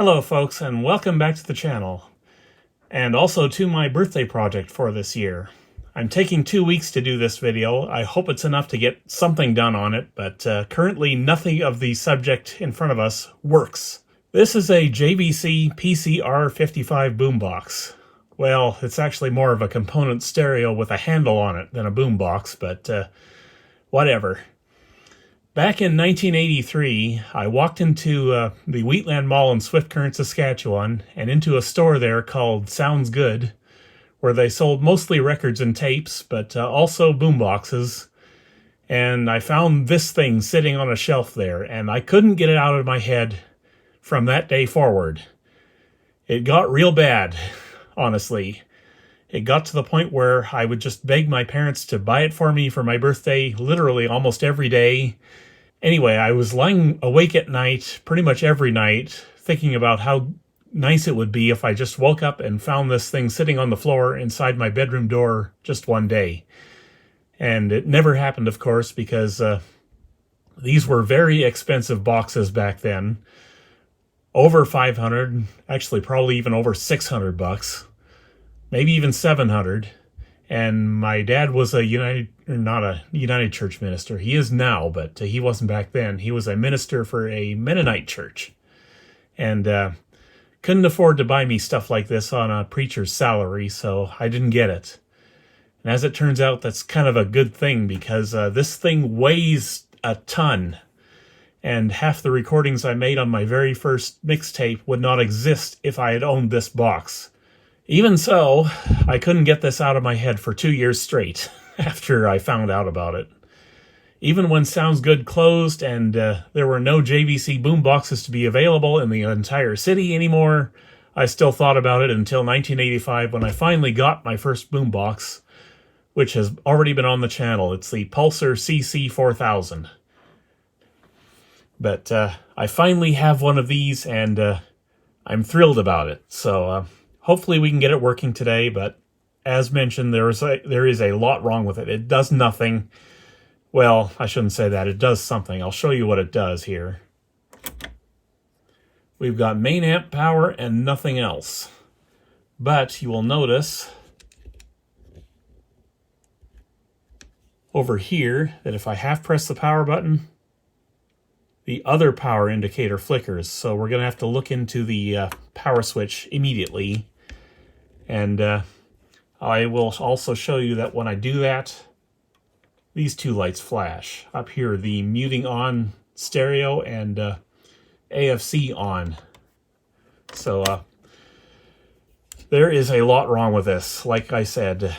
Hello folks, and welcome back to the channel, and also to my birthday project for this year. I'm taking 2 weeks to do this video. I hope it's enough to get something done on it, but currently nothing of the subject in front of us works. This is a JVC PC-R55 boombox. Well, it's actually more of a component stereo with a handle on it than a boombox, but whatever. Back in 1983, I walked into the Wheatland Mall in Swift Current, Saskatchewan, and into a store there called Sounds Good, where they sold mostly records and tapes, but also boomboxes. And I found this thing sitting on a shelf there, and I couldn't get it out of my head from that day forward. It got real bad, honestly. It got to the point where I would just beg my parents to buy it for me for my birthday, literally almost every day. Anyway, I was lying awake at night, pretty much every night, thinking about how nice it would be if I just woke up and found this thing sitting on the floor inside my bedroom door just one day. And it never happened, of course, because these were very expensive boxes back then. Over 500, actually probably even over 600 bucks. Maybe even 700, and my dad was not a United Church minister. He is now, but he wasn't back then. He was a minister for a Mennonite church, and couldn't afford to buy me stuff like this on a preacher's salary, so I didn't get it. And as it turns out, that's kind of a good thing, because this thing weighs a ton, and half the recordings I made on my very first mixtape would not exist if I had owned this box. Even so, I couldn't get this out of my head for 2 years straight after I found out about it. Even when Sounds Good closed and there were no JVC boomboxes to be available in the entire city anymore, I still thought about it until 1985 when I finally got my first boombox, which has already been on the channel. It's the Pulsar CC-4000. But I finally have one of these, and I'm thrilled about it. So hopefully we can get it working today, but as mentioned, there is a lot wrong with it. It does nothing. Well, I shouldn't say that. It does something. I'll show you what it does here. We've got main amp power and nothing else. But you will notice over here that if I half press the power button, the other power indicator flickers. So we're going to have to look into the power switch immediately. And I will also show you that when I do that, these two lights flash. Up here, the muting on stereo and AFC on. So there is a lot wrong with this. Like I said,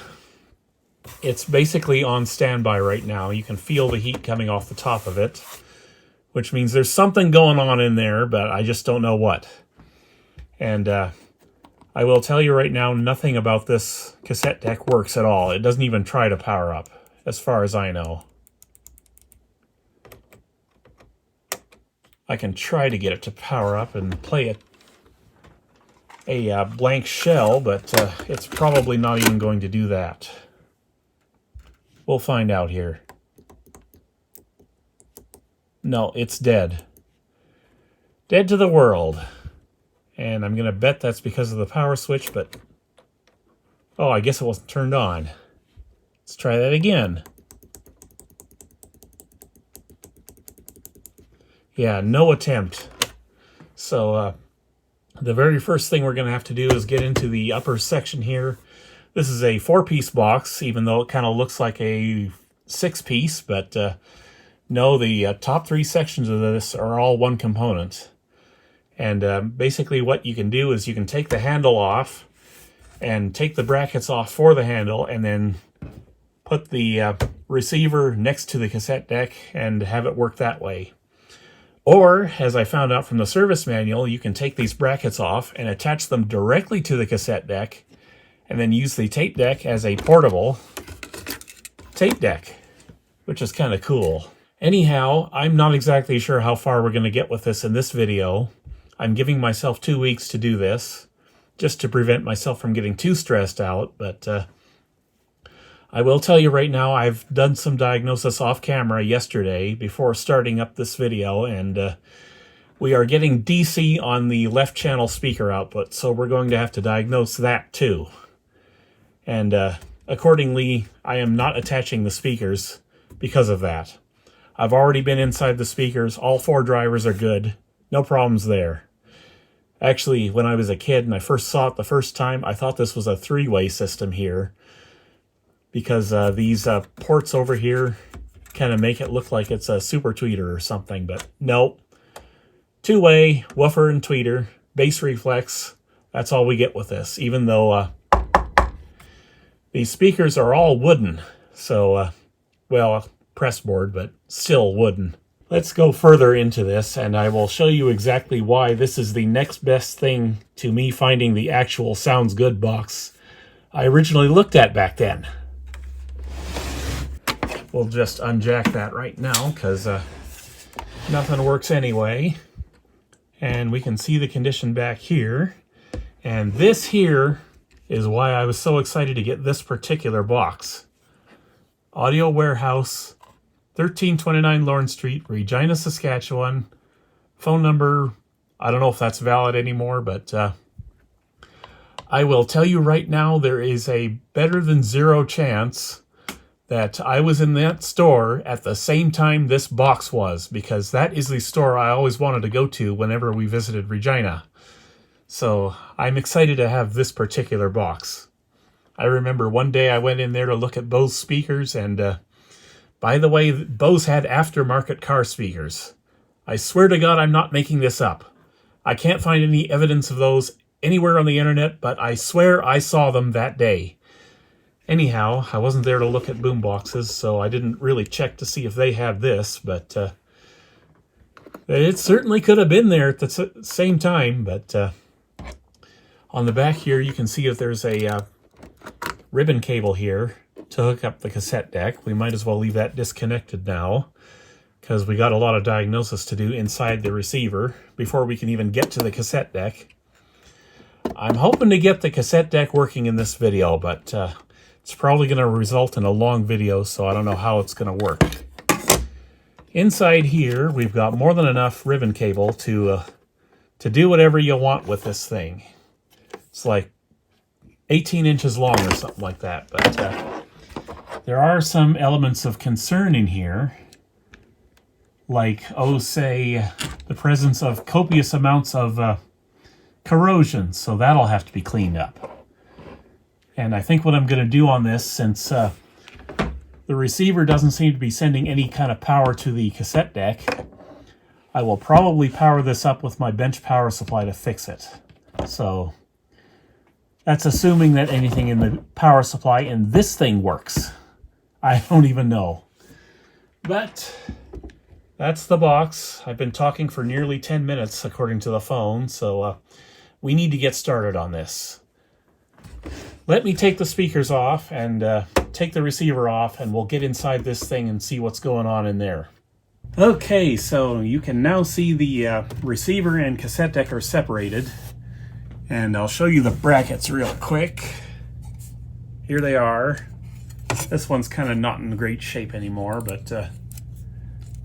it's basically on standby right now. You can feel the heat coming off the top of it, which means there's something going on in there, but I just don't know what. And I will tell you right now, nothing about this cassette deck works at all. It doesn't even try to power up, as far as I know. I can try to get it to power up and play a blank shell, but it's probably not even going to do that. We'll find out here. No, it's dead. Dead to the world. And I'm going to bet that's because of the power switch, but oh, I guess it wasn't turned on. Let's try that again. Yeah, no attempt. So the very first thing we're going to have to do is get into the upper section here. This is a 4-piece box, even though it kind of looks like a 6-piece, but no, the top 3 sections of this are all one component. And basically what you can do is you can take the handle off and take the brackets off for the handle and then put the receiver next to the cassette deck and have it work that way. Or, as I found out from the service manual, you can take these brackets off and attach them directly to the cassette deck and then use the tape deck as a portable tape deck, which is kind of cool. Anyhow, I'm not exactly sure how far we're going to get with this in this video. I'm giving myself 2 weeks to do this, just to prevent myself from getting too stressed out, but I will tell you right now, I've done some diagnosis off camera yesterday before starting up this video, and we are getting DC on the left channel speaker output, so we're going to have to diagnose that too. And accordingly, I am not attaching the speakers because of that. I've already been inside the speakers. All 4 drivers are good. No problems there. Actually, when I was a kid and I first saw it the first time, I thought this was a 3-way system here, because these ports over here kind of make it look like it's a super tweeter or something, but nope. 2-way, woofer and tweeter, bass reflex, that's all we get with this, even though these speakers are all wooden, so, well, press board, but still wooden. Let's go further into this, and I will show you exactly why this is the next best thing to me finding the actual sounds good box I originally looked at back then. We'll just unjack that right now, because nothing works anyway. And we can see the condition back here. And this here is why I was so excited to get this particular box. Audio Warehouse, 1329 Lawrence Street, Regina, Saskatchewan. Phone number, I don't know if that's valid anymore, but I will tell you right now, there is a better than 0 chance that I was in that store at the same time this box was, because that is the store I always wanted to go to whenever we visited Regina. So I'm excited to have this particular box. I remember one day I went in there to look at Bose speakers, and by the way, Bose had aftermarket car speakers. I swear to God I'm not making this up. I can't find any evidence of those anywhere on the internet, but I swear I saw them that day. Anyhow, I wasn't there to look at boomboxes, so I didn't really check to see if they had this, but it certainly could have been there at the same time. But on the back here, you can see that there's a ribbon cable here to hook up the cassette deck. We might as well leave that disconnected now, because we got a lot of diagnosis to do inside the receiver before we can even get to the cassette deck. I'm hoping to get the cassette deck working in this video, but it's probably going to result in a long video, so I don't know how it's going to work. Inside here, we've got more than enough ribbon cable to do whatever you want with this thing. It's like 18 inches long or something like that, but there are some elements of concern in here, like, say, the presence of copious amounts of corrosion, so that'll have to be cleaned up. And I think what I'm going to do on this, since the receiver doesn't seem to be sending any kind of power to the cassette deck, I will probably power this up with my bench power supply to fix it. So that's assuming that anything in the power supply in this thing works. I don't even know. But that's the box. I've been talking for nearly 10 minutes according to the phone, so we need to get started on this. Let me take the speakers off and take the receiver off, and we'll get inside this thing and see what's going on in there. Okay, so you can now see the receiver and cassette deck are separated, and I'll show you the brackets real quick. Here they are. This one's kind of not in great shape anymore, but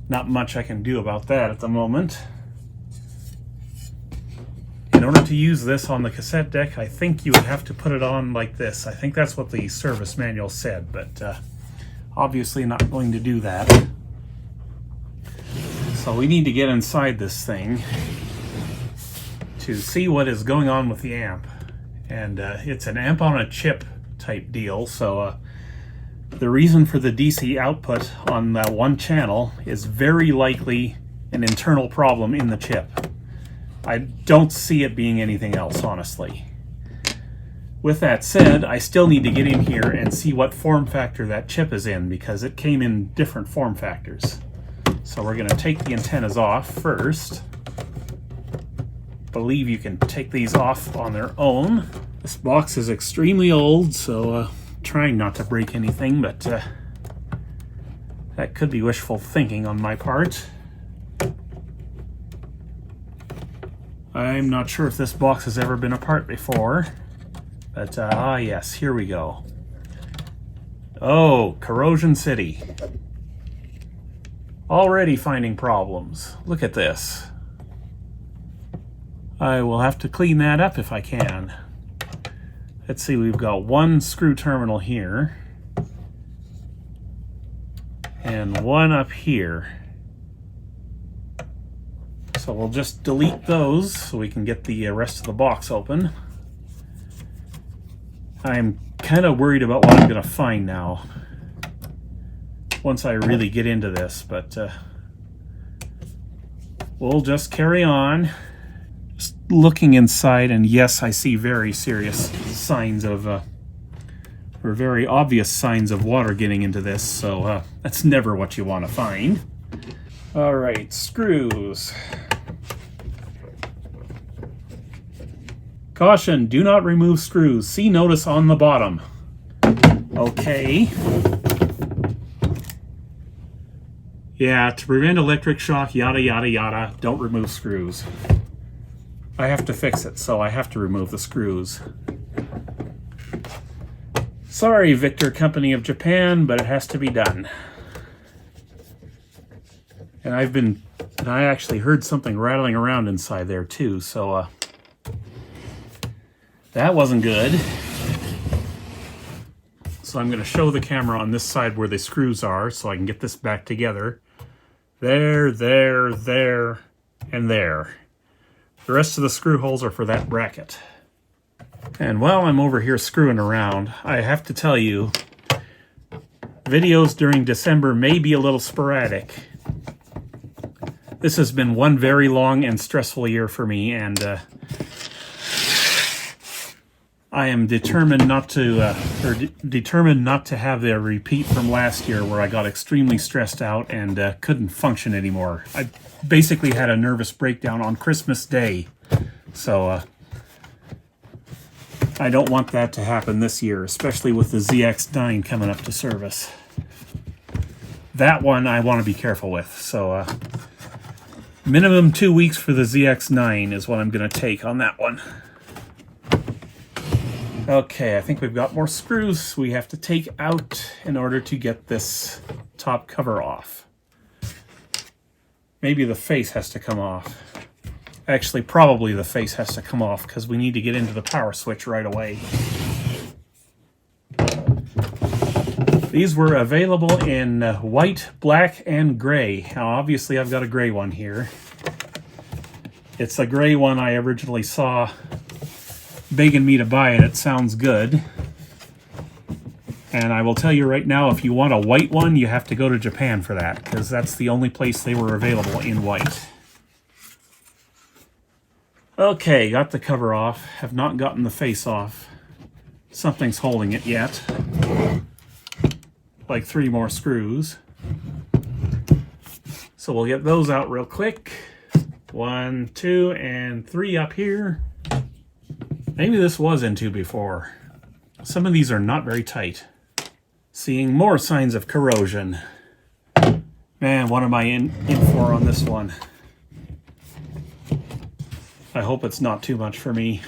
not much I can do about that at the moment. In order to use this on the cassette deck, I think you would have to put it on like this. I think that's what the service manual said, but obviously not going to do that. So we need to get inside this thing to see what is going on with the amp. And it's an amp on a chip type deal, so the reason for the DC output on that one channel is very likely an internal problem in the chip. I don't see it being anything else, honestly. With that said, I still need to get in here and see what form factor that chip is in, because it came in different form factors. So we're going to take the antennas off first. I believe you can take these off on their own. This box is extremely old, so trying not to break anything, but that could be wishful thinking on my part. I'm not sure if this box has ever been apart before, but yes, here we go. Oh, Corrosion City. Already finding problems. Look at this. I will have to clean that up if I can. Let's see, we've got one screw terminal here and one up here. So we'll just delete those so we can get the rest of the box open. I'm kind of worried about what I'm going to find now once I really get into this, but we'll just carry on. Just looking inside, and yes, I see very serious signs of, or very obvious signs of water getting into this, so that's never what you want to find. All right, screws. Caution, do not remove screws. See notice on the bottom. Okay. Yeah, to prevent electric shock, yada, yada, yada, don't remove screws. I have to fix it, so I have to remove the screws. Sorry, Victor Company of Japan, but it has to be done. And I actually heard something rattling around inside there too, so that wasn't good. So I'm going to show the camera on this side where the screws are so I can get this back together. There, there, there, and there. The rest of the screw holes are for that bracket. And while I'm over here screwing around, I have to tell you, videos during December may be a little sporadic. This has been one very long and stressful year for me, and I am determined not to, determined not to have the repeat from last year where I got extremely stressed out and couldn't function anymore. I basically had a nervous breakdown on Christmas Day, so I don't want that to happen this year, especially with the ZX-9 coming up to service. That one I want to be careful with, so minimum 2 weeks for the ZX-9 is what I'm going to take on that one. Okay, I think we've got more screws we have to take out in order to get this top cover off. Maybe the face has to come off. Actually, probably the face has to come off because we need to get into the power switch right away. These were available in white, black, and gray. Now, obviously, I've got a gray one here. It's a gray one I originally saw begging me to buy it. It sounds good. And I will tell you right now, if you want a white one, you have to go to Japan for that, because that's the only place they were available in white. Okay, got the cover off. Have not gotten the face off. Something's holding it yet. Like 3 more screws. So we'll get those out real quick. 1, 2, and 3 up here. Maybe this was into before. Some of these are not very tight. Seeing more signs of corrosion. Man, what am I in for on this one? I hope it's not too much for me.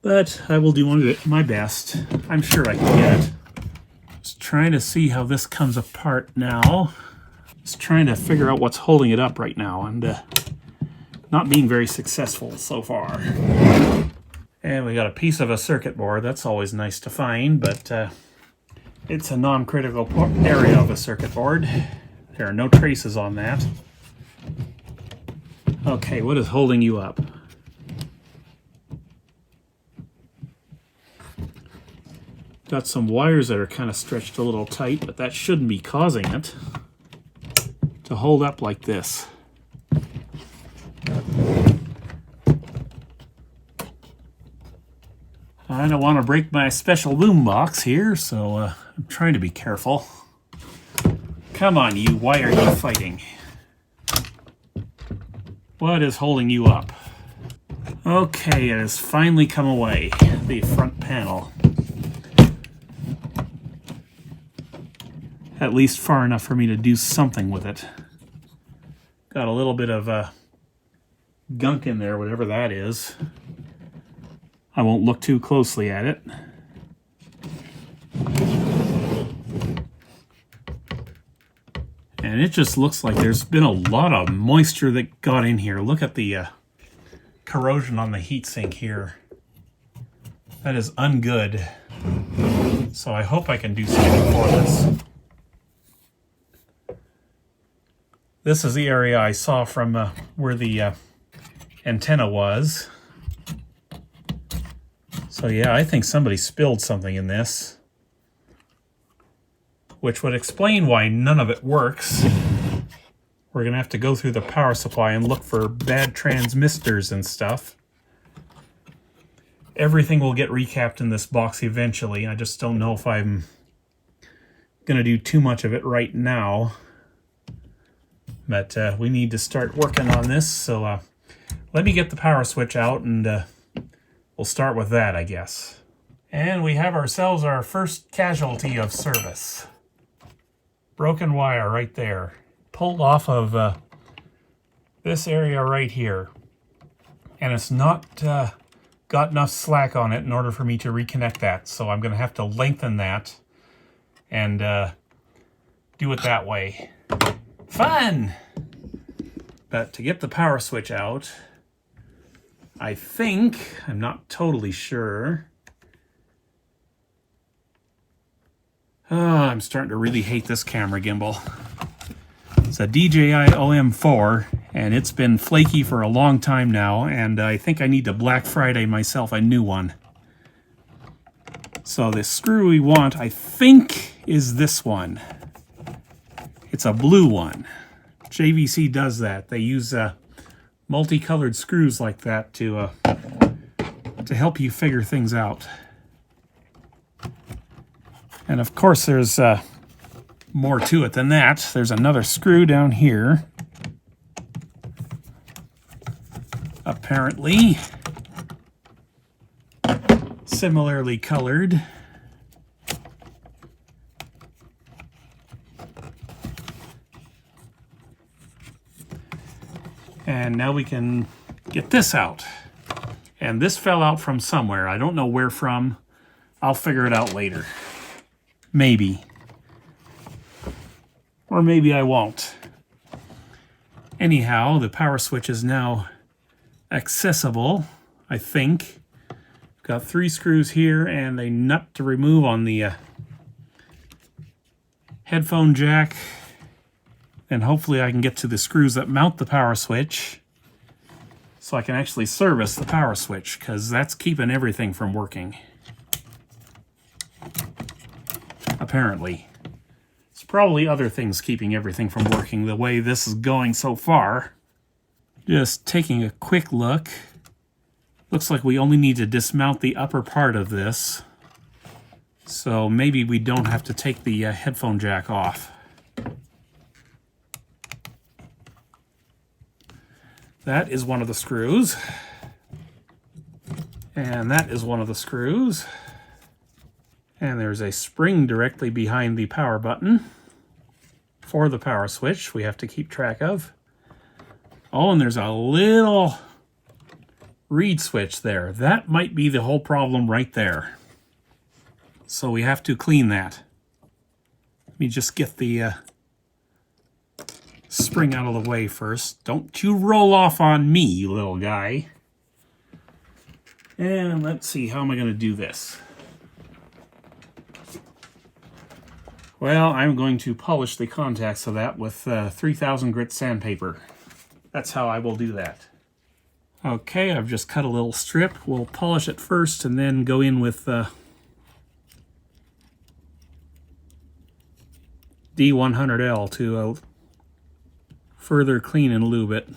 But I will do my best. I'm sure I can get it. Just trying to see how this comes apart now. Just trying to figure out what's holding it up right now, and not being very successful so far. And we got a piece of a circuit board. That's always nice to find, but it's a non-critical area of a circuit board. There are no traces on that. Okay, what is holding you up? Got some wires that are kind of stretched a little tight, but that shouldn't be causing it to hold up like this. I don't want to break my special boombox here, so I'm trying to be careful. Come on, you. Why are you fighting? What is holding you up? Okay, it has finally come away. The front panel. At least far enough for me to do something with it. Got a little bit of gunk in there, whatever that is. I won't look too closely at it. And it just looks like there's been a lot of moisture that got in here. Look at the corrosion on the heatsink here. That is ungood. So I hope I can do something for this. This is the area I saw from where the antenna was. So yeah, I think somebody spilled something in this, which would explain why none of it works. We're gonna have to go through the power supply and look for bad transistors and stuff. Everything will get recapped in this box eventually. I just don't know if I'm gonna do too much of it right now. But we need to start working on this, so let me get the power switch out and we'll start with that, I guess. And we have ourselves our first casualty of service. Broken wire right there. Pulled off of this area right here. And it's not got enough slack on it in order for me to reconnect that. So I'm going to have to lengthen that and do it that way. Fun! But to get the power switch out, I think, I'm not totally sure. Oh, I'm starting to really hate this camera gimbal. It's a DJI OM4, and it's been flaky for a long time now, and I think I need to Black Friday myself a new one. So the screw we want, I think, is this one. It's a blue one. JVC does that. They use multicolored screws like that to help you figure things out. And of course there's more to it than that. There's another screw down here. Apparently. Similarly colored. And now we can get this out. And this fell out from somewhere. I don't know where from. I'll figure it out later. Maybe. Or maybe I won't. Anyhow, the power switch is now accessible, I think. Got 3 screws here and a nut to remove on the headphone jack. And hopefully I can get to the screws that mount the power switch so I can actually service the power switch, because that's keeping everything from working. Apparently. It's probably other things keeping everything from working the way this is going so far. Just taking a quick look. Looks like we only need to dismount the upper part of this. So maybe we don't have to take the headphone jack off. That is one of the screws. And that is one of the screws. And there's a spring directly behind the power button for the power switch we have to keep track of. Oh, and there's a little reed switch there. That might be the whole problem right there. So we have to clean that. Let me just get the spring out of the way first. Don't you roll off on me, you little guy. And let's see, how am I going to do this? Well, I'm going to polish the contacts of that with 3000 grit sandpaper. That's how I will do that. Okay, I've just cut a little strip. We'll polish it first and then go in with D100L to further clean and lube it.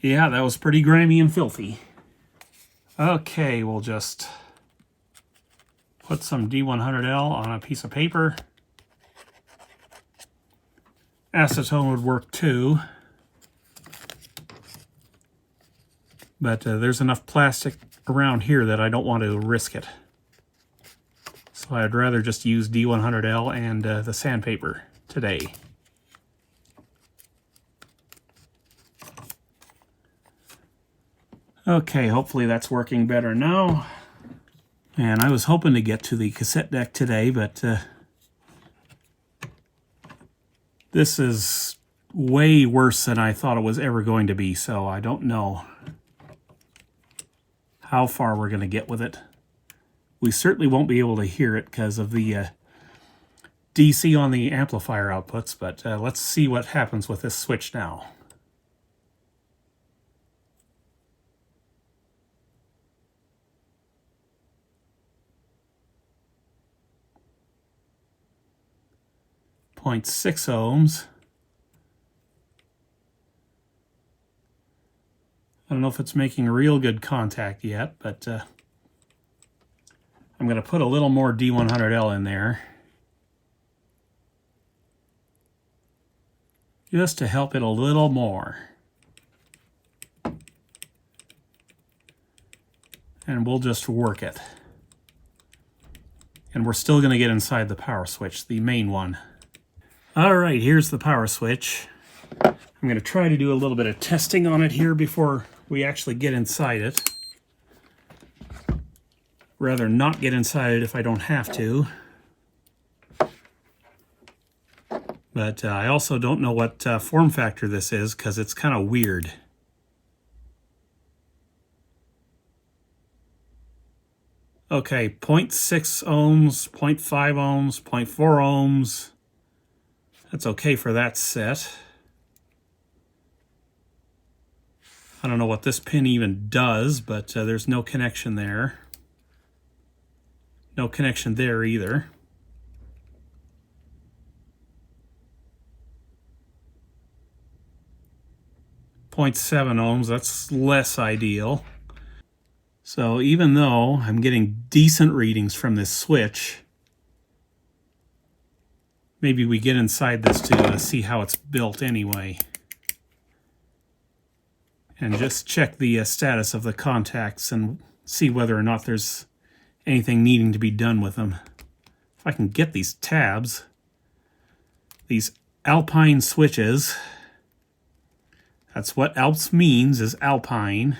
Yeah, that was pretty grimy and filthy. Okay, we'll just put some D100L on a piece of paper. Acetone would work too. But there's enough plastic around here that I don't want to risk it. So I'd rather just use D100L and the sandpaper today. Okay, hopefully that's working better now. And I was hoping to get to the cassette deck today, but this is way worse than I thought it was ever going to be, so I don't know how far we're going to get with it. We certainly won't be able to hear it because of the DC on the amplifier outputs, but let's see what happens with this switch now. .6 ohms. I don't know if it's making real good contact yet, but I'm going to put a little more D100L in there just to help it a little more. And we'll just work it. And we're still going to get inside the power switch, the main one. All right, here's the power switch. I'm going to try to do a little bit of testing on it here before we actually get inside it. Rather not get inside it if I don't have to. But I also don't know what form factor this is because it's kind of weird. Okay, 0.6 ohms, 0.5 ohms, 0.4 ohms. That's okay for that set. I don't know what this pin even does, but there's no connection there. No connection there either. .7 ohms, that's less ideal. So even though I'm getting decent readings from this switch, maybe we get inside this to see how it's built anyway. And just check the status of the contacts and see whether or not there's anything needing to be done with them. If I can get these tabs, these Alpine switches, that's what Alps means, is Alpine,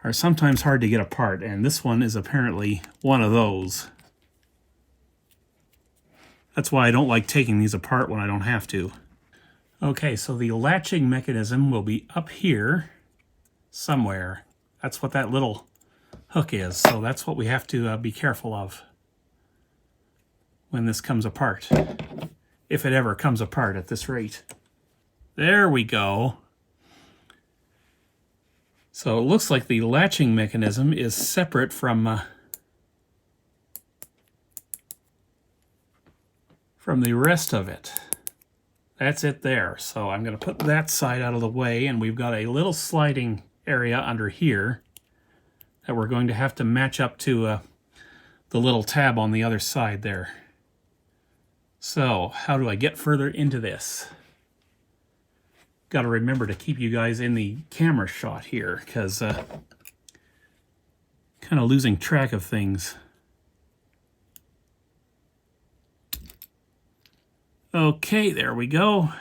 are sometimes hard to get apart, and this one is apparently one of those. That's why I don't like taking these apart when I don't have to. Okay, so the latching mechanism will be up here somewhere. That's what that little hook is, so that's what we have to be careful of when this comes apart. If it ever comes apart at this rate. There we go. So it looks like the latching mechanism is separate from the rest of it. That's it there. So I'm going to put that side out of the way, and we've got a little sliding area under here that we're going to have to match up to the little tab on the other side there. So how do I get further into this? Got to remember to keep you guys in the camera shot here, because kind of losing track of things. Okay, there we go.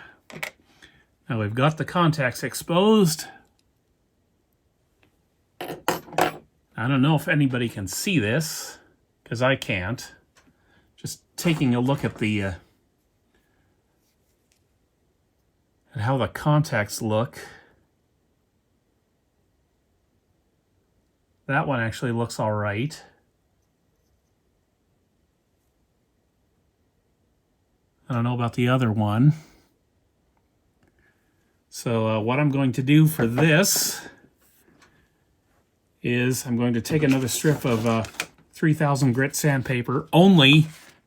Now we've got the contacts exposed. I don't know if anybody can see this, because I can't. Just taking a look at the at how the contacts look. That one actually looks all right. I don't know about the other one. So what I'm going to do for this is I'm going to take another strip of 3000 grit sandpaper. Only,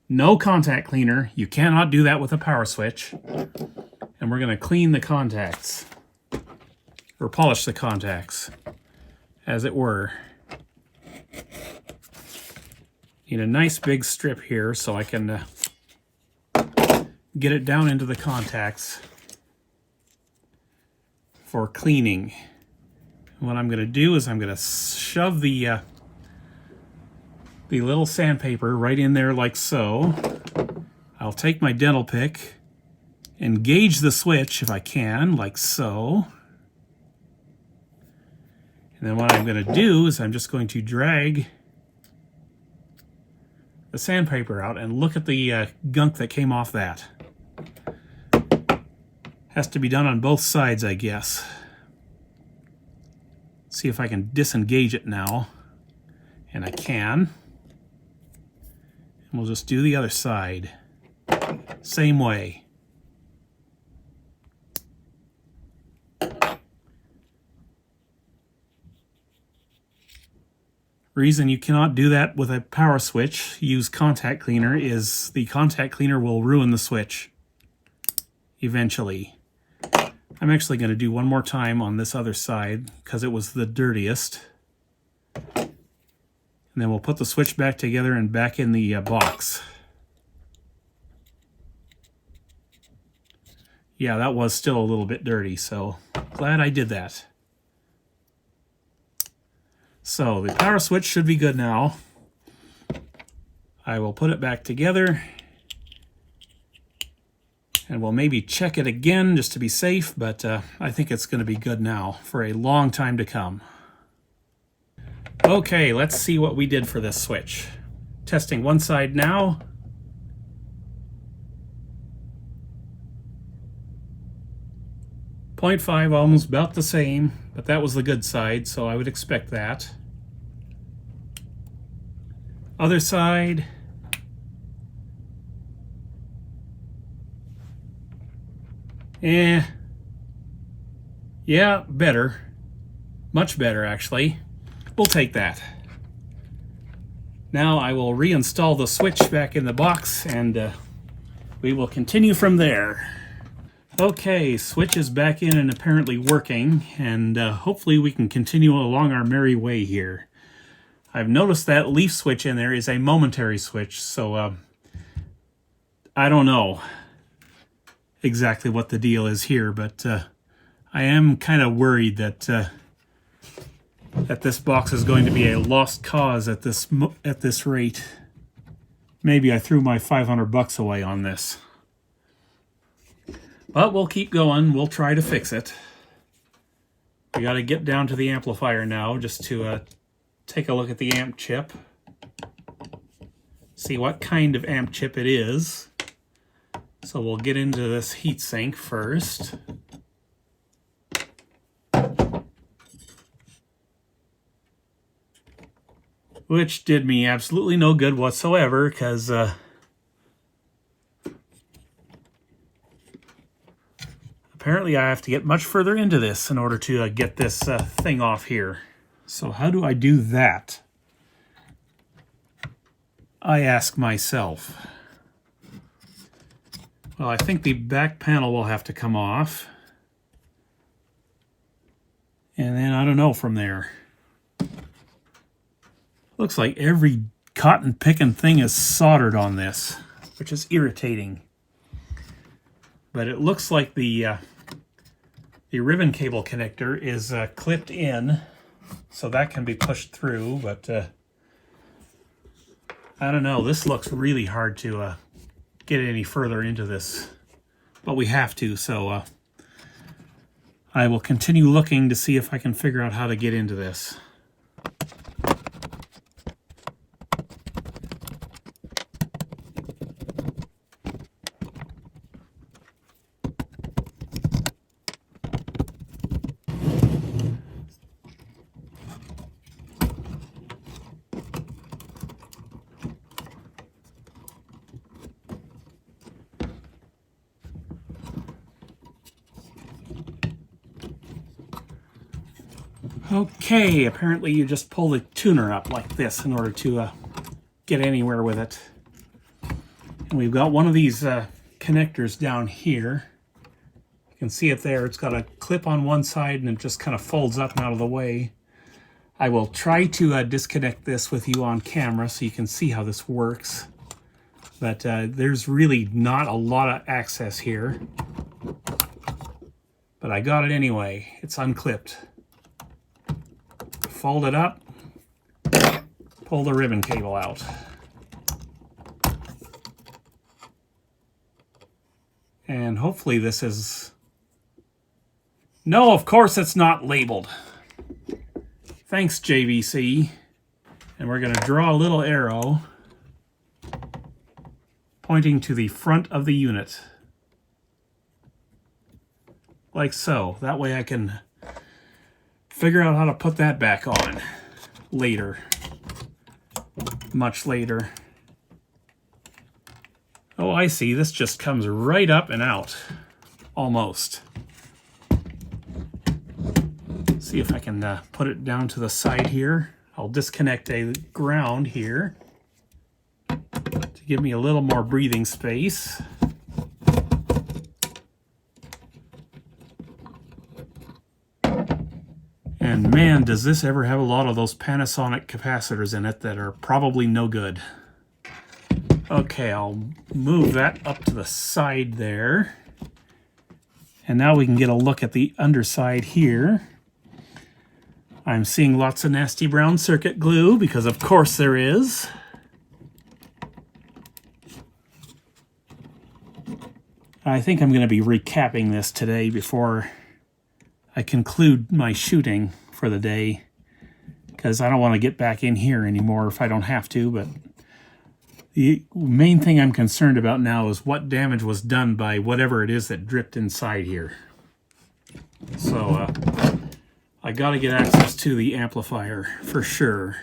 no contact cleaner. You cannot do that with a power switch. And we're going to clean the contacts, or polish the contacts, as it were. Need a nice big strip here so I can get it down into the contacts for cleaning. What I'm going to do is I'm going to shove the little sandpaper right in there like so. I'll take my dental pick and gauge the switch if I can, like so. And then what I'm going to do is I'm just going to drag the sandpaper out and look at the gunk that came off that. Has to be done on both sides, I guess. See if I can disengage it now. And I can. And we'll just do the other side. Same way. Reason you cannot do that with a power switch, use contact cleaner, is the contact cleaner will ruin the switch eventually. I'm actually going to do one more time on this other side because it was the dirtiest. And then we'll put the switch back together and back in the box. Yeah, that was still a little bit dirty, so glad I did that. So the power switch should be good now. I will put it back together. And we'll maybe check it again just to be safe, but I think it's going to be good now for a long time to come. Okay, let's see what we did for this switch. Testing one side now. .5, almost about the same, but that was the good side, so I would expect that. Other side. Yeah, better. Much better, actually. We'll take that. Now I will reinstall the switch back in the box, and we will continue from there. Okay, switch is back in and apparently working, and hopefully we can continue along our merry way here. I've noticed that leaf switch in there is a momentary switch, so I don't know exactly what the deal is here, but I am kind of worried that that this box is going to be a lost cause at this rate. Maybe I threw my $500 away on this. But we'll keep going. We'll try to fix it. We got to get down to the amplifier now just to take a look at the amp chip. See what kind of amp chip it is. So we'll get into this heatsink first. Which did me absolutely no good whatsoever, because apparently I have to get much further into this in order to get this thing off here. So how do I do that? I ask myself. Well, I think the back panel will have to come off. And then I don't know from there. Looks like every cotton picking thing is soldered on this, which is irritating. But it looks like the ribbon cable connector is clipped in, so that can be pushed through, but I don't know. This looks really hard to get any further into this, but we have to, so I will continue looking to see if I can figure out how to get into this. Okay, apparently you just pull the tuner up like this in order to get anywhere with it. And we've got one of these connectors down here. You can see it there. It's got a clip on one side and it just kind of folds up and out of the way. I will try to disconnect this with you on camera so you can see how this works. But there's really not a lot of access here. But I got it anyway. It's unclipped. Fold it up, pull the ribbon cable out. And hopefully this is... No, of course it's not labeled. Thanks, JVC. And we're going to draw a little arrow pointing to the front of the unit. Like so. That way I can figure out how to put that back on later. Much later. Oh, I see. This just comes right up and out. Almost. See if I can put it down to the side here. I'll disconnect a ground here to give me a little more breathing space. And man, does this ever have a lot of those Panasonic capacitors in it that are probably no good. Okay, I'll move that up to the side there. And now we can get a look at the underside here. I'm seeing lots of nasty brown circuit glue, because of course there is. I think I'm going to be recapping this today before I conclude my shooting for the day, because I don't want to get back in here anymore if I don't have to. But the main thing I'm concerned about now is what damage was done by whatever it is that dripped inside here. So I got to get access to the amplifier for sure.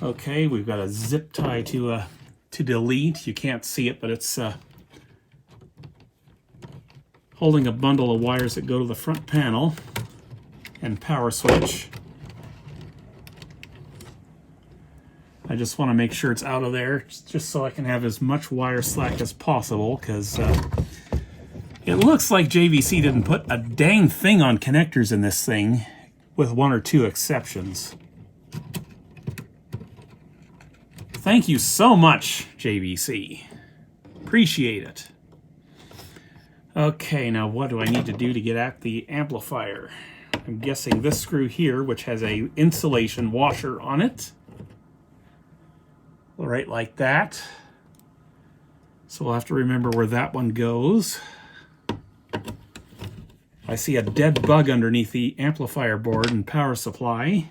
Okay, we've got a zip tie to delete. You can't see it, but it's holding a bundle of wires that go to the front panel and power switch. I just want to make sure it's out of there, just so I can have as much wire slack as possible, because it looks like JVC didn't put a dang thing on connectors in this thing, with one or two exceptions. Thank you so much, JVC. Appreciate it. Okay, now what do I need to do to get at the amplifier? I'm guessing this screw here, which has a insulation washer on it. Right like that. So we'll have to remember where that one goes. I see a dead bug underneath the amplifier board and power supply.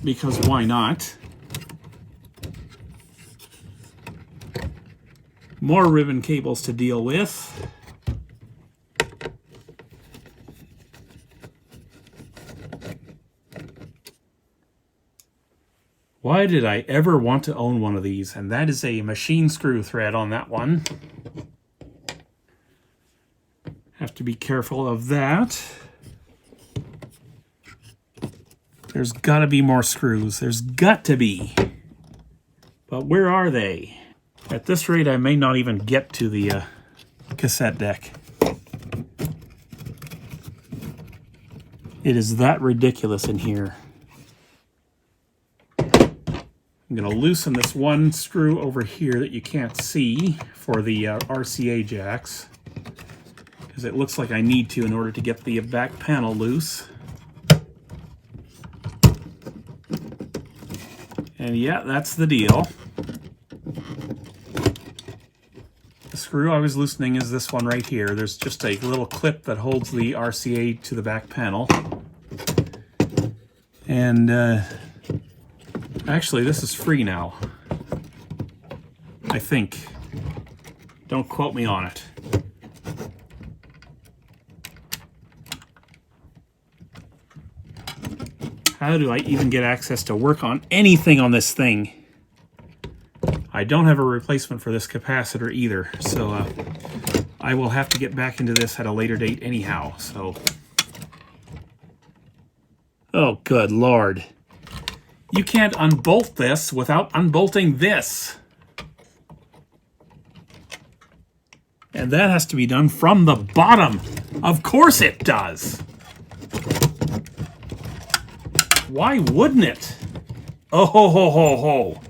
Because why not? More ribbon cables to deal with. Why did I ever want to own one of these? And that is a machine screw thread on that one. Have to be careful of that. There's got to be more screws. There's got to be. But where are they? At this rate, I may not even get to the cassette deck. It is that ridiculous in here. I'm going to loosen this one screw over here that you can't see for the RCA jacks, because it looks like I need to in order to get the back panel loose. And yeah, that's the deal. The screw I was loosening is this one right here. There's just a little clip that holds the RCA to the back panel. And actually, this is free now, I think. Don't quote me on it. How do I even get access to work on anything on this thing? I don't have a replacement for this capacitor either, so I will have to get back into this at a later date anyhow, so. Oh, good Lord. You can't unbolt this without unbolting this. And that has to be done from the bottom. Of course it does. Why wouldn't it? Oh, ho, ho, ho, ho.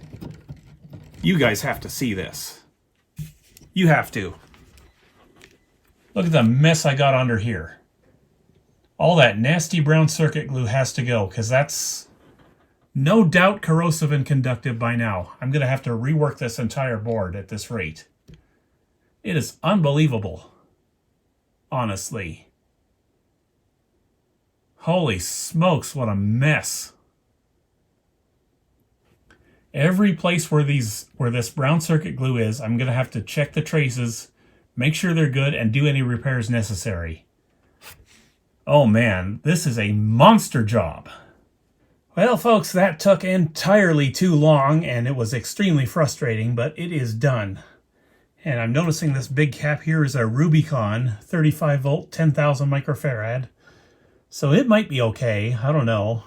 You guys have to see this. You have to. Look at the mess I got under here. All that nasty brown circuit glue has to go, because that's no doubt corrosive and conductive by now. I'm going to have to rework this entire board at this rate. It is unbelievable. Honestly. Holy smokes, what a mess. Every place where this brown circuit glue is, I'm going to have to check the traces, make sure they're good, and do any repairs necessary. Oh man, this is a monster job. Well, folks, that took entirely too long, and it was extremely frustrating, but it is done. And I'm noticing this big cap here is a Rubicon, 35 volt, 10,000 microfarad. So it might be okay, I don't know.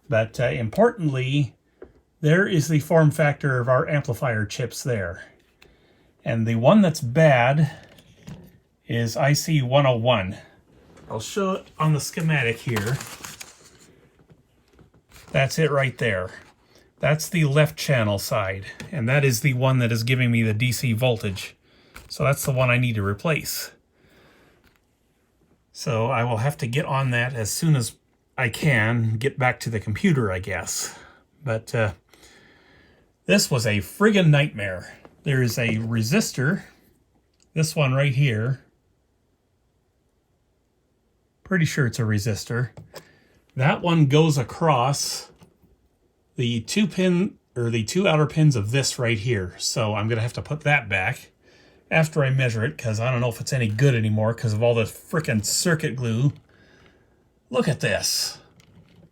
But importantly, there is the form factor of our amplifier chips there. And the one that's bad is IC101. I'll show it on the schematic here. That's it right there. That's the left channel side, and that is the one that is giving me the DC voltage. So that's the one I need to replace. So I will have to get on that as soon as I can, get back to the computer, I guess. But this was a friggin' nightmare. There is a resistor, this one right here. Pretty sure it's a resistor. That one goes across the two outer pins of this right here. So I'm going to have to put that back after I measure it, because I don't know if it's any good anymore because of all the frickin' circuit glue. Look at this.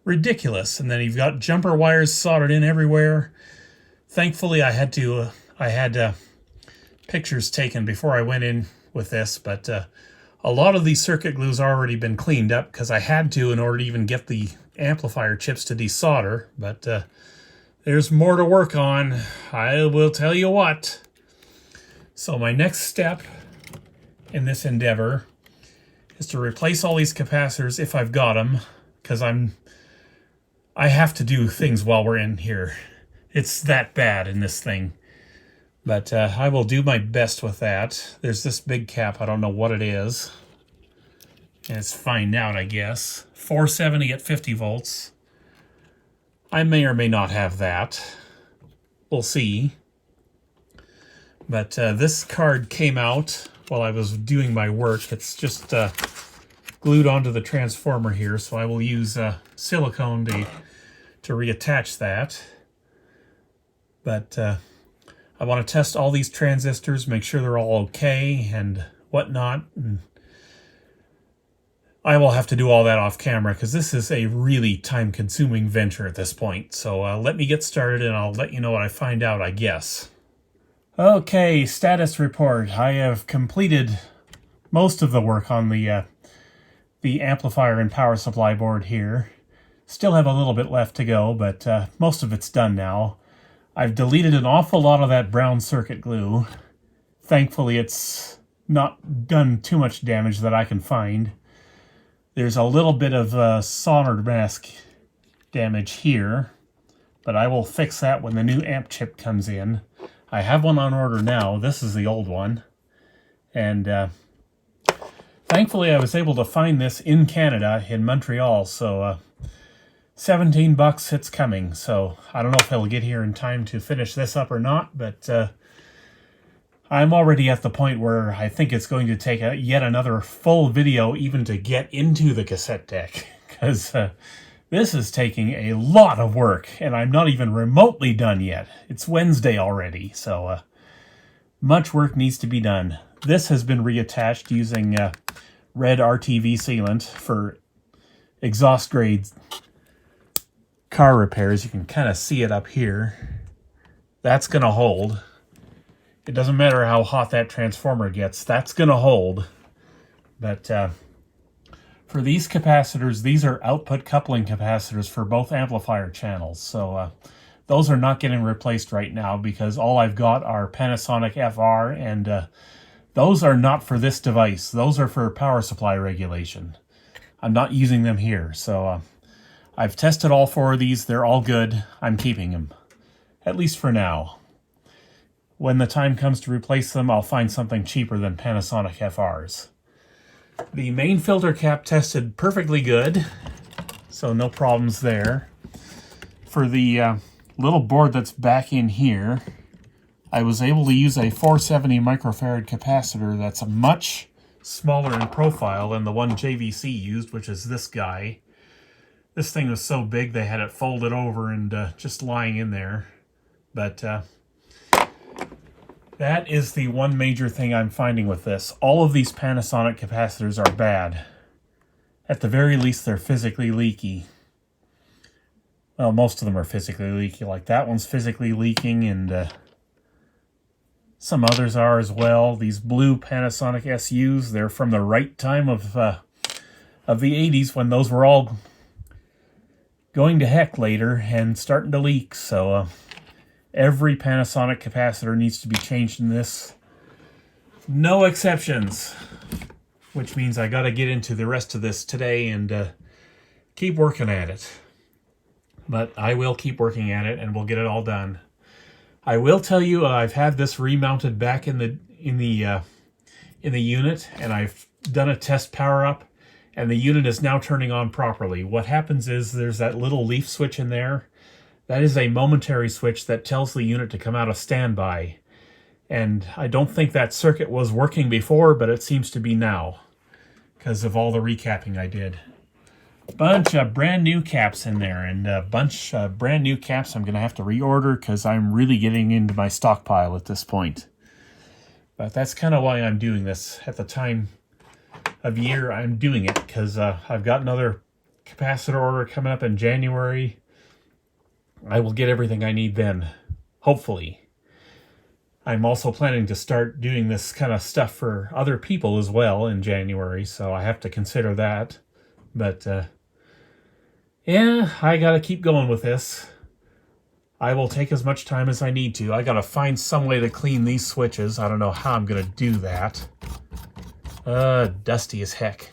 Ridiculous. And then you've got jumper wires soldered in everywhere. Thankfully I had pictures taken before I went in with this, but a lot of these circuit glue's already been cleaned up because I had to in order to even get the amplifier chips to desolder, but there's more to work on, I will tell you what. So my next step in this endeavor is to replace all these capacitors if I've got them, because I have to do things while we're in here. It's that bad in this thing. But I will do my best with that. There's this big cap, I don't know what it is. Let's find out, I guess. 470 at 50 volts. I may or may not have that. We'll see. But this card came out while I was doing my work. It's just glued onto the transformer here, so I will use silicone to reattach that. But I want to test all these transistors, make sure they're all okay and whatnot. And I will have to do all that off camera because this is a really time-consuming venture at this point. So let me get started and I'll let you know what I find out, I guess. Okay, status report. I have completed most of the work on the amplifier and power supply board here. Still have a little bit left to go, but most of it's done now. I've deleted an awful lot of that brown circuit glue. Thankfully, it's not done too much damage that I can find. There's a little bit of solder mask damage here, but I will fix that when the new amp chip comes in. I have one on order now. This is the old one. And thankfully, I was able to find this in Canada, in Montreal, so 17 bucks, it's coming. So I don't know if it'll get here in time to finish this up or not, but I'm already at the point where I think it's going to take yet another full video even to get into the cassette deck, because this is taking a lot of work, and I'm not even remotely done yet. It's Wednesday already, so much work needs to be done. This has been reattached using red RTV sealant for exhaust grade car repairs. You can kind of see it up here. That's going to hold. It doesn't matter how hot that transformer gets, that's going to hold. But for these capacitors, these are output coupling capacitors for both amplifier channels. So those are not getting replaced right now because all I've got are Panasonic FR, and those are not for this device. Those are for power supply regulation. I'm not using them here. So I've tested all four of these. They're all good. I'm keeping them, at least for now. When the time comes to replace them, I'll find something cheaper than Panasonic FRs. The main filter cap tested perfectly good, so no problems there. For the little board that's back in here, I was able to use a 470 microfarad capacitor that's much smaller in profile than the one JVC used, which is this guy. This thing was so big they had it folded over and just lying in there. But that is the one major thing I'm finding with this. All of these Panasonic capacitors are bad. At the very least, they're physically leaky. Well, most of them are physically leaky. Like that one's physically leaking, and some others are as well. These blue Panasonic SUs, they're from the right time of the 80s when those were all going to heck later and starting to leak. So every Panasonic capacitor needs to be changed in this. No exceptions. Which means I got to get into the rest of this today and keep working at it. But I will keep working at it, and we'll get it all done. I will tell you, I've had this remounted back in the unit, and I've done a test power up, and the unit is now turning on properly. What happens is there's that little leaf switch in there. That is a momentary switch that tells the unit to come out of standby. And I don't think that circuit was working before, but it seems to be now because of all the recapping I did. Bunch of brand new caps in there, and a bunch of brand new caps I'm going to have to reorder because I'm really getting into my stockpile at this point. But that's kind of why I'm doing this at the time of year I'm doing it, because I've got another capacitor order coming up in January. I will get everything I need then, hopefully. I'm also planning to start doing this kind of stuff for other people as well in January, so I have to consider that. But, yeah, I gotta keep going with this. I will take as much time as I need to. I gotta find some way to clean these switches. I don't know how I'm gonna do that. Dusty as heck.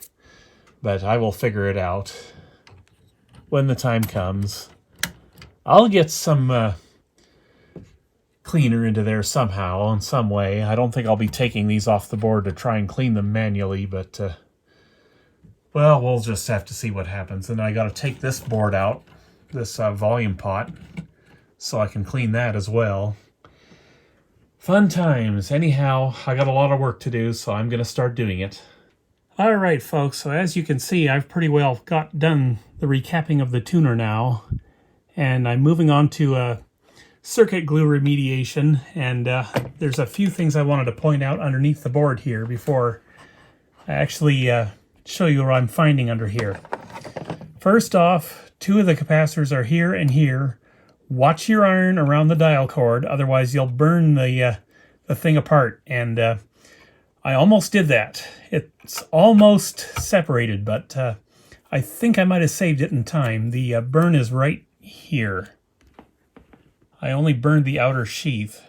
But I will figure it out when the time comes. I'll get some cleaner into there somehow, in some way. I don't think I'll be taking these off the board to try and clean them manually, but, well, we'll just have to see what happens. And I got to take this board out, this volume pot, so I can clean that as well. Fun times. Anyhow, I got a lot of work to do, so I'm going to start doing it. All right, folks, so as you can see, I've pretty well got done the recapping of the tuner now, and I'm moving on to circuit glue remediation, and there's a few things I wanted to point out underneath the board here before I actually show you what I'm finding under here. First off, two of the capacitors are here and here. Watch your iron around the dial cord, otherwise you'll burn the thing apart. And I almost did that. It's almost separated, but I think I might have saved it in time. The burn is right here. I only burned the outer sheath.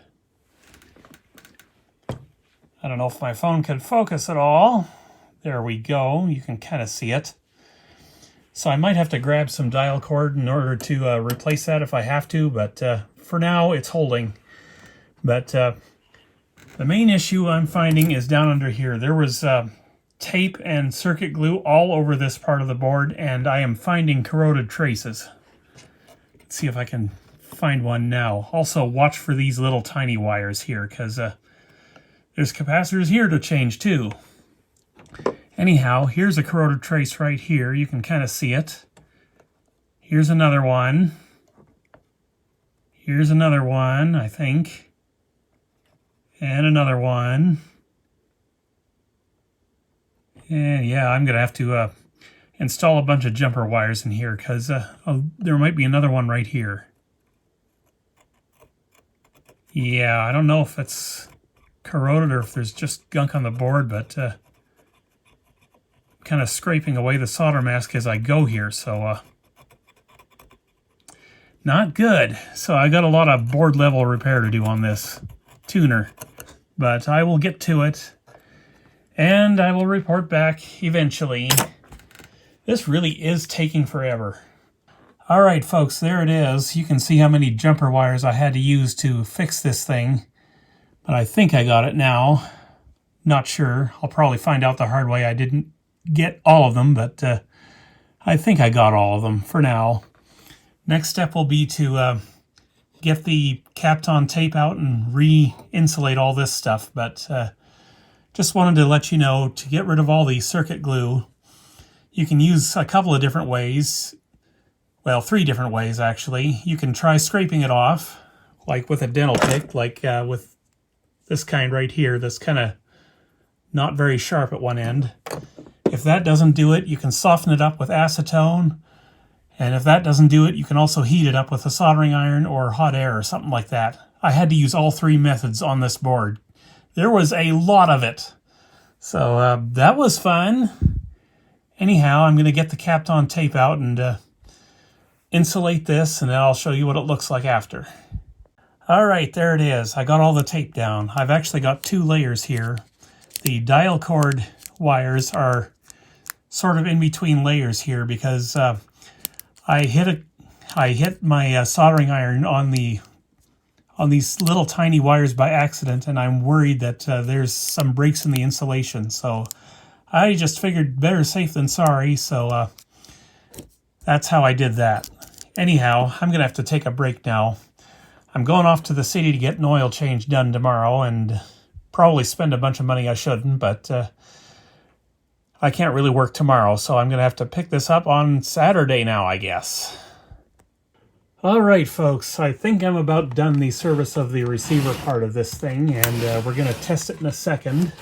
I don't know if my phone can focus at all. There we go. You can kind of see it. So I might have to grab some dial cord in order to replace that if I have to, but for now it's holding. But the main issue I'm finding is down under here. There was tape and circuit glue all over this part of the board, and I am finding corroded traces. Let's see if I can find one now. Also, watch for these little tiny wires here, because there's capacitors here to change too. Anyhow, here's a corroded trace right here. You can kind of see it. Here's another one. Here's another one, I think. And another one. And yeah, I'm going to have to install a bunch of jumper wires in here, because there might be another one right here. Yeah, I don't know if it's corroded or if there's just gunk on the board, but kind of scraping away the solder mask as I go here, so not good. So I got a lot of board level repair to do on this tuner, but I will get to it and I will report back eventually. This really is taking forever. All right, folks, there it is. You can see how many jumper wires I had to use to fix this thing, but I think I got it now. Not sure. I'll probably find out the hard way. I didn't get all of them, but I think I got all of them for now. Next step will be to get the Kapton tape out and re-insulate all this stuff, but just wanted to let you know, to get rid of all the circuit glue, you can use a couple of different ways. Well, 3 different ways, actually. You can try scraping it off, like with a dental pick, like with this kind right here, that's kind of not very sharp at one end. If that doesn't do it, you can soften it up with acetone. And if that doesn't do it, you can also heat it up with a soldering iron or hot air or something like that. I had to use all 3 methods on this board. There was a lot of it. So that was fun. Anyhow, I'm going to get the Kapton tape out and insulate this, and then I'll show you what it looks like after. All right, there it is. I got all the tape down. I've actually got 2 layers here. The dial cord wires are sort of in between layers here because I hit my soldering iron on these little tiny wires by accident, and I'm worried that there's some breaks in the insulation. So I just figured better safe than sorry. So that's how I did that. Anyhow, I'm gonna have to take a break now. I'm going off to the city to get an oil change done tomorrow, and probably spend a bunch of money I shouldn't, but I can't really work tomorrow, so I'm going to have to pick this up on Saturday now, I guess. All right, folks, I think I'm about done the service of the receiver part of this thing, and we're going to test it in a second.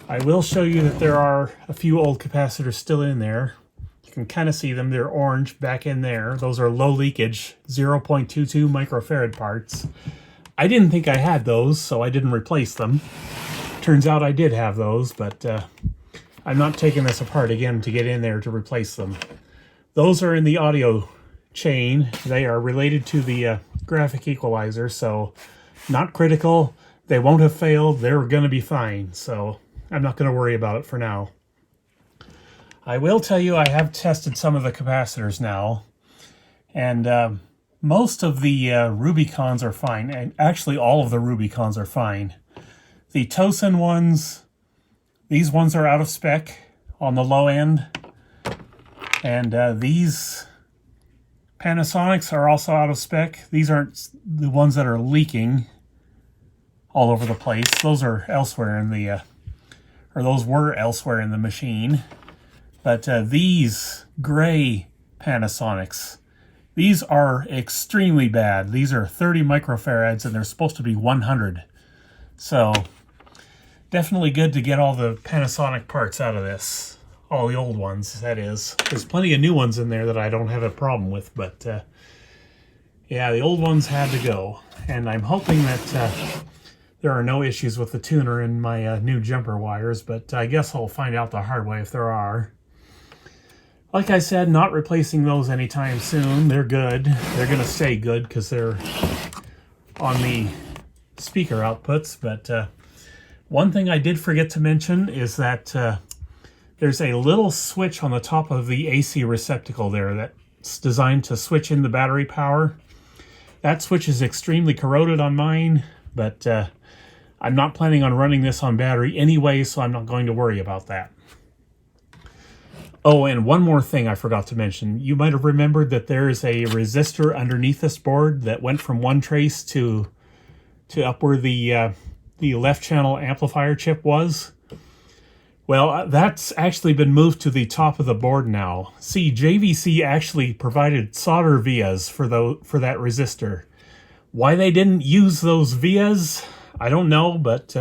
I will show you that there are a few old capacitors still in there. You can kind of see them. They're orange back in there. Those are low leakage, 0.22 microfarad parts. I didn't think I had those, so I didn't replace them. Turns out I did have those, but I'm not taking this apart again to get in there to replace them. Those are in the audio chain. They are related to the graphic equalizer, so not critical. They won't have failed. They're going to be fine, so I'm not going to worry about it for now. I will tell you I have tested some of the capacitors now, and most of the Rubicons are fine, and actually all of the Rubicons are fine. The Tosin ones, these ones are out of spec on the low end, and these Panasonics are also out of spec. These aren't the ones that are leaking all over the place. Those are elsewhere in the, or those were elsewhere in the machine. But these gray Panasonics, these are extremely bad. These are 30 microfarads and they're supposed to be 100. So definitely good to get all the Panasonic parts out of this. All the old ones, that is. There's plenty of new ones in there that I don't have a problem with, but yeah, the old ones had to go. And I'm hoping that there are no issues with the tuner in my new jumper wires, but I guess I'll find out the hard way if there are. Like I said, not replacing those anytime soon. They're good. They're going to stay good because they're on the speaker outputs. But one thing I did forget to mention is that there's a little switch on the top of the AC receptacle there that's designed to switch in the battery power. That switch is extremely corroded on mine, but I'm not planning on running this on battery anyway, so I'm not going to worry about that. Oh, and one more thing I forgot to mention. You might have remembered that there's a resistor underneath this board that went from one trace to up where the left channel amplifier chip was. Well, that's actually been moved to the top of the board now. See, JVC actually provided solder vias for that resistor. Why they didn't use those vias, I don't know, but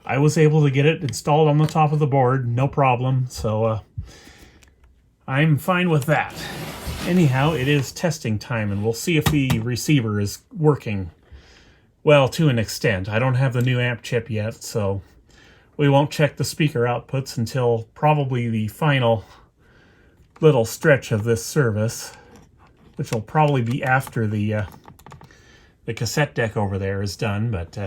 I was able to get it installed on the top of the board, no problem. So I'm fine with that. Anyhow, it is testing time, and we'll see if the receiver is working. Well, to an extent. I don't have the new amp chip yet, so we won't check the speaker outputs until probably the final little stretch of this service, which will probably be after the cassette deck over there is done. But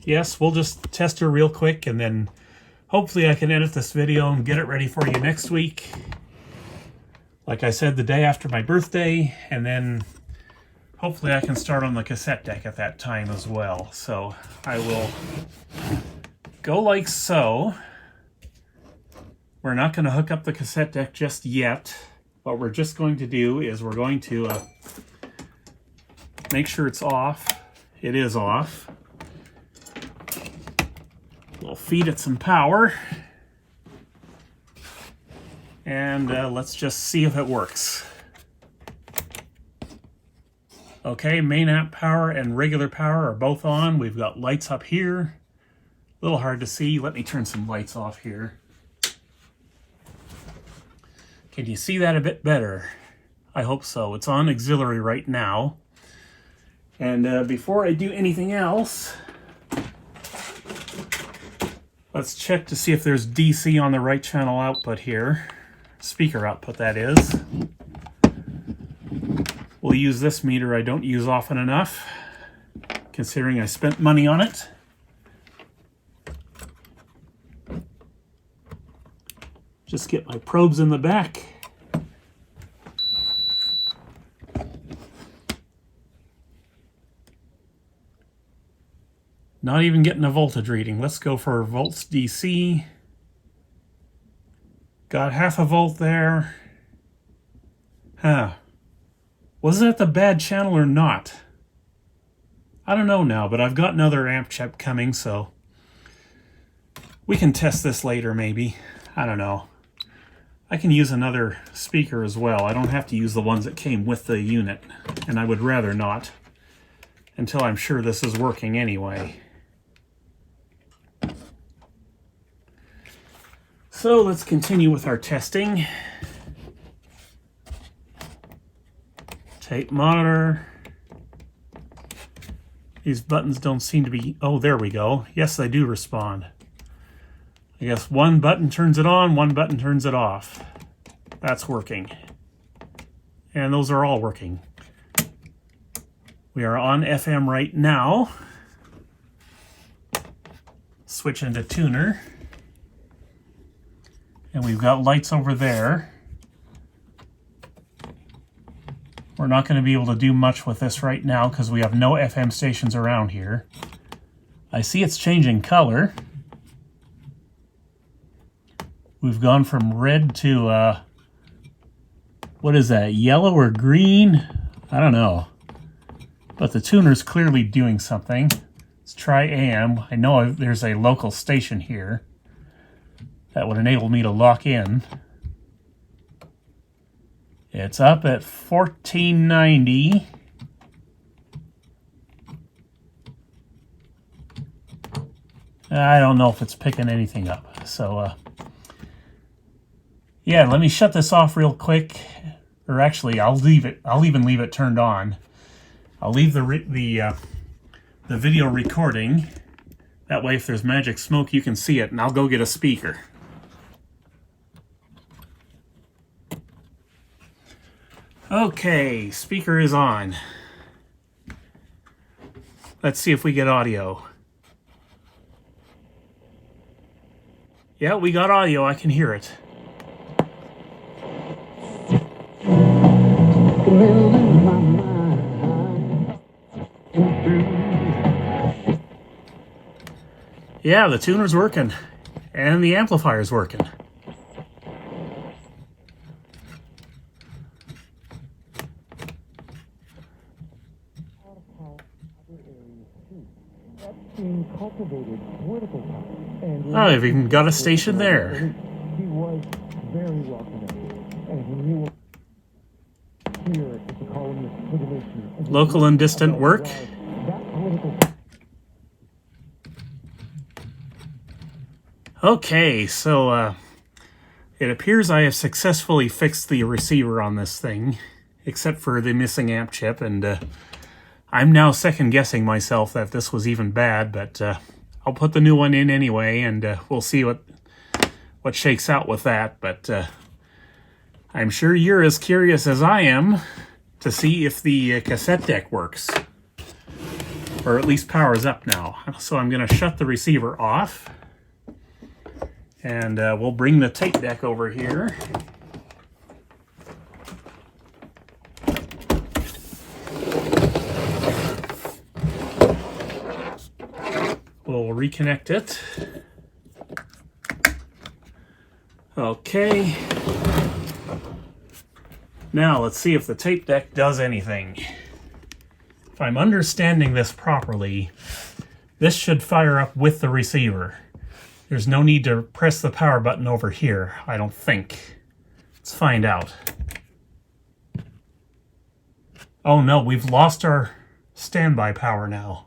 yes, we'll just test her real quick, and then hopefully I can edit this video and get it ready for you next week. Like I said, the day after my birthday, and then hopefully I can start on the cassette deck at that time as well. So I will go like so. We're not going to hook up the cassette deck just yet. What we're just going to do is we're going to make sure it's off. It is off. We'll feed it some power. And let's just see if it works. Okay, main amp power and regular power are both on. We've got lights up here. A little hard to see. Let me turn some lights off here. Can you see that a bit better? I hope so. It's on auxiliary right now. And before I do anything else, let's check to see if there's DC on the right channel output here. Speaker output, that is. We'll use this meter I don't use often enough, considering I spent money on it. Just get my probes in the back. Not even getting a voltage reading. Let's go for volts DC. Got half a volt there. Huh. Was it at the bad channel or not? I don't know now, but I've got another amp chip coming, so we can test this later maybe. I don't know. I can use another speaker as well. I don't have to use the ones that came with the unit, and I would rather not, until I'm sure this is working anyway. So let's continue with our testing. Tape monitor. These buttons don't seem to be... Oh, there we go. Yes, they do respond. I guess one button turns it on, one button turns it off. That's working. And those are all working. We are on FM right now. Switch into tuner. And we've got lights over there. We're not going to be able to do much with this right now because we have no FM stations around here. I see it's changing color. We've gone from red to, what is that, yellow or green? I don't know. But the tuner's clearly doing something. Let's try AM. I know there's a local station here that would enable me to lock in. It's up at 1490. I don't know if it's picking anything up. So, yeah, let me shut this off real quick. Or actually, I'll leave it. I'll even leave it turned on. I'll leave the video recording. That way, if there's magic smoke, you can see it. And I'll go get a speaker. Okay, speaker is on. Let's see if we get audio. Yeah, we got audio. I can hear it. Yeah, the tuner's working. And the amplifier's working. Oh, we've even got a station there. He was very welcoming, and he knew here at the columnist tribulation. Local and distant work. Okay, so it appears I have successfully fixed the receiver on this thing, except for the missing amp chip, and I'm now second-guessing myself that this was even bad, but I'll put the new one in anyway, and we'll see what shakes out with that. But I'm sure you're as curious as I am to see if the cassette deck works, or at least powers up now. So I'm going to shut the receiver off, and we'll bring the tape deck over here. We'll reconnect it. Okay. Now let's see if the tape deck does anything. If I'm understanding this properly, this should fire up with the receiver. There's no need to press the power button over here, I don't think. Let's find out. Oh no, we've lost our standby power now.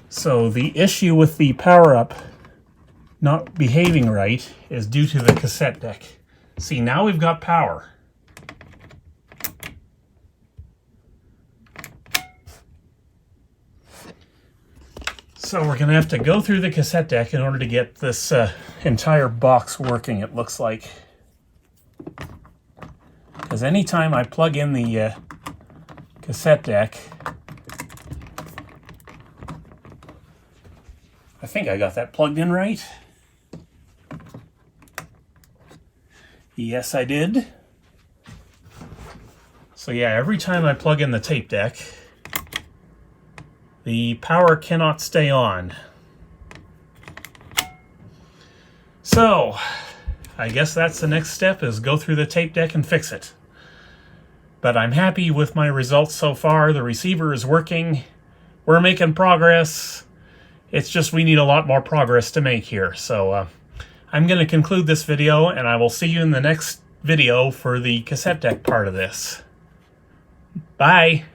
So the issue with the power-up not behaving right is due to the cassette deck. See, now we've got power. So we're going to have to go through the cassette deck in order to get this entire box working, it looks like. Because anytime I plug in the cassette deck, I think I got that plugged in right. Yes, I did. So yeah, every time I plug in the tape deck, the power cannot stay on. So, I guess that's the next step, is go through the tape deck and fix it. But I'm happy with my results so far. The receiver is working. We're making progress. It's just we need a lot more progress to make here. So I'm going to conclude this video, and I will see you in the next video for the cassette deck part of this. Bye!